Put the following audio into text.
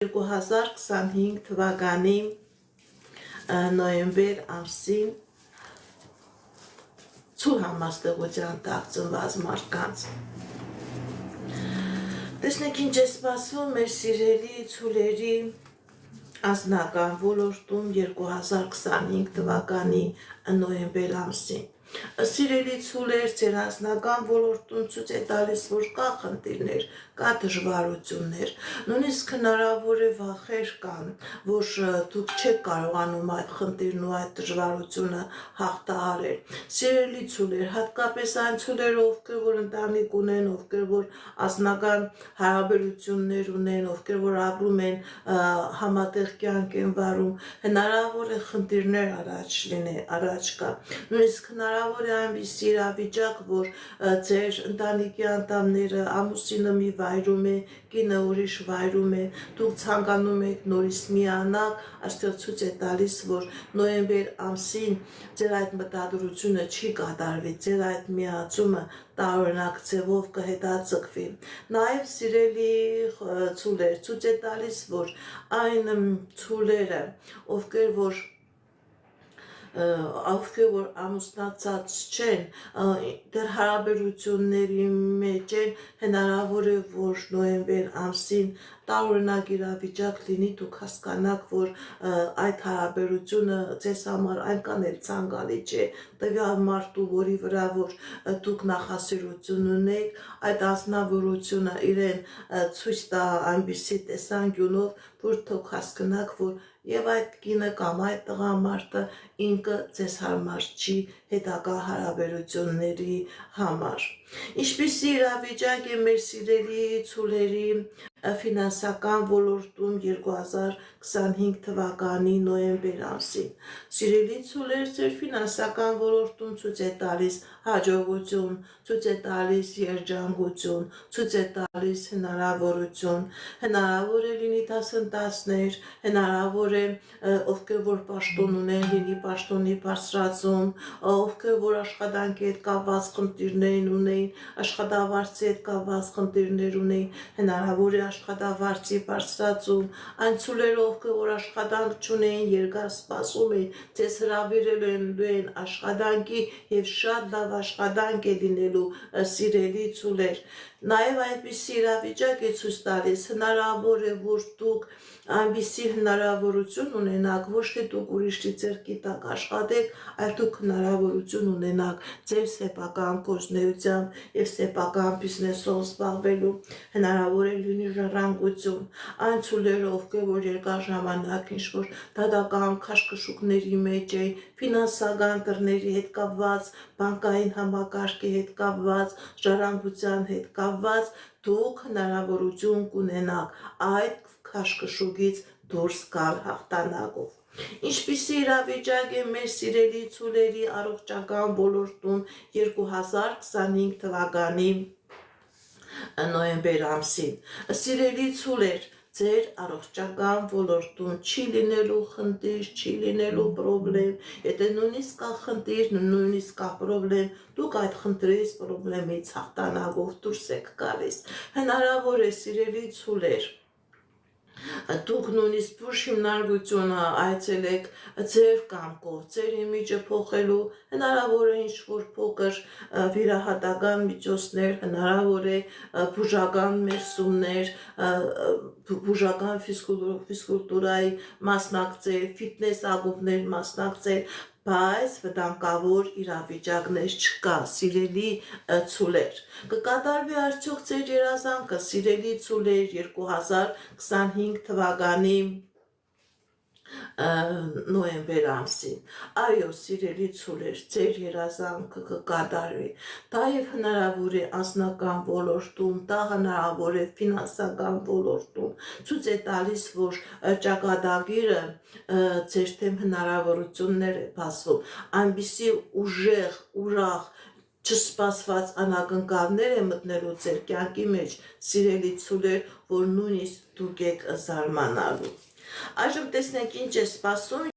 2025 թվականի նոյեմբեր ամսին ցույց համաստեղության տակ ծնված մարդկանց։ Տեսնեք ինչ է սպասվում մեր սիրելի ցուլերի անձնական ոլորտում 2025 թվականի նոյեմբեր ամսին։ Սիրելի ցուլեր, ձեր անձնական ոլորտում ցույց է տալիս, որ կա խնդիրներ, կա դժվարություններ, նույնիսկ հնարավոր է վախեր կան, որ դուք չեք կարողանում այդ խնդիրն ու այդ դժվարությունը հաղթահարել։ Սիրելի ցուլեր, հատկապես այն ցուլերը, ովքեր որ ընտանիք ունեն, ովքեր որ անձնական հարաբերություններ ունեն, ովքեր որ ապրում են համատեղ կյանք են վարում, հնարավոր է խնդիրներ առաջ գա։ Նույնիսկ հնարավոր է այնպիսի իրավիճակ, որ ձեր ընտանիքի անդամները ամուսինը մի վայրում է, կինը ուրիշ վայրում է, դուք ցանկանում եք նորից միանալ, այստեղ ցույց է տալիս, որ նոյեմբեր ամսին ձեր այդ մտադրությունը չի կատարվի, ձեր այդ միացումը տարօրինակ ձևով կհետաձգվի։ Նաև սիրելի ցուլեր, ցույց է տալիս, որ այն ցուլերը, ովքեր որ ամուսնացած չեն, դեռ հարաբերությունների մեջ են, հնարավոր է, որ նոյեմբեր ամսին տարօրինակ իրավիճակ լինի, դուք հասկանաք, որ այդ հարաբերությունը ձեզ համար այնքան էլ ցանկալի չէ, տվյալ մարդու, որի վրա որ դուք նախասիրություն ունեք, այդ անձնավորությունը իրեն ցույց տա այնպիսի տեսանկյունով, որ դուք հասկանաք, որ եւ այդ կինը կամ այդ տղամարդը ինքը ձեզ հարմար չի հետագա հարաբերությունների համար։ Ինչպիսի իրավիճակ է մեր սիրելի ցուլերի ֆինանսական ոլորտում 2025 թվականի նոյեմբեր ամսին։ Սիրելի ցուլեր, ձեր ֆինանսական ոլորտում ցույց է տալիս հաջողություն, ցույց է տալիս երջանկություն, ցույց է տալիս հնարավորություն, հնարավոր է լինի դասընթացներ, հնարավոր է ովքեր որ պաշտոն ունեն, լինի պաշտոնի բարձրացում, ովքեր որ աշխատանքի հետ կապված խնդիրներ ունեն, աշխատավարձի հետ կապված խնդիրներ ունեն, հնարավոր է աշխատավարձի բարձրացում, այն ցուլերը, ովքեր որ աշխատանք չունեն, երկար սպասում են, ձեզ հրավիրելու են աշխատանքի եւ շատ լավ աշխատանք է լինելու սիրելի ցուլեր։ Նաև այնպիսի իրավիճակ է ցույց տալիս, հնարավոր է, որ դուք այնպիսի հնարավորություն ունենաք, ոչ թե դուք ուրիշի ձեռքի տակ աշխատեք, այլ դուք հնարավորություն ունենաք ձեր սեփական գործունեությամբ եւ սեփական բիզնեսով զբաղվելու, հնարավոր է լինի ժառանգություն, այն ցուլերը, ովքեր որ երկար ժամանակ ինչ-որ դատական քաշքշուկների մեջ են, ֆինանսական դռների հետ կապված, բանկային համակարգի հետ կապված, ժառանգության հետ կապված, դուք հնարավորություն կունենաք այդ քաշքշուկից դուրս գալ հաղթանակով։ Ինչպիսի իրավիճակ է մեր սիրելի ցուլերի առողջական ոլորտում 2025 թվականի նոյեմբեր ամսին։ Սիրելի ցուլեր, ձեր առողջական ոլորտում չի լինելու խնդիր, չի լինելու պրոբլեմ, եթե նույնիսկ կա խնդիր, նույնիսկ կա պրոբլեմ, դուք այդ խնդրից, պրոբլեմից հաղթանակով դուրս եք գալիս։ Հնարավոր է սիրելի ցուլեր, դուք նույնիսկ բուժ հիմնարկությունը այցելեք ձեր կամքով, ձեր իմիջը փոխելու, հնարավոր է ինչ-որ փոքր վիրահատական միջոցներ, հնարավոր է բուժական մերսումներ, բուժական ֆիզկուլտուրայի մասնակցել, ֆիթնես ակումբներ մասնակցել, բայց վտանգավոր իրավիճակներ չկա, սիրելի ցուլեր։ Կկատարվի արդյոք ձեր երազանքը, սիրելի ցուլեր, 2025 թվականի նոյեմբեր ամսին։ Այո, սիրելի ցուլեր, ձեր երազանքը կկատարվի։ Դա եւ հնարավոր է անձնական ոլորտում, դա հնարավոր է ֆինանսական ոլորտում։ Ցույց է տալիս, որ ճակատագիրը ձեր թեմ հնարավորություններ է բացվում, այնպիսի ուժեղ, ուրախ, չսպասված անակնկալներ է մտնելու ձեր կյանքի մեջ, սիրելի ցուլեր, որ նույնիսկ դուք եք զարմանալու։ Այժմ տեսնենք ինչ է սպասում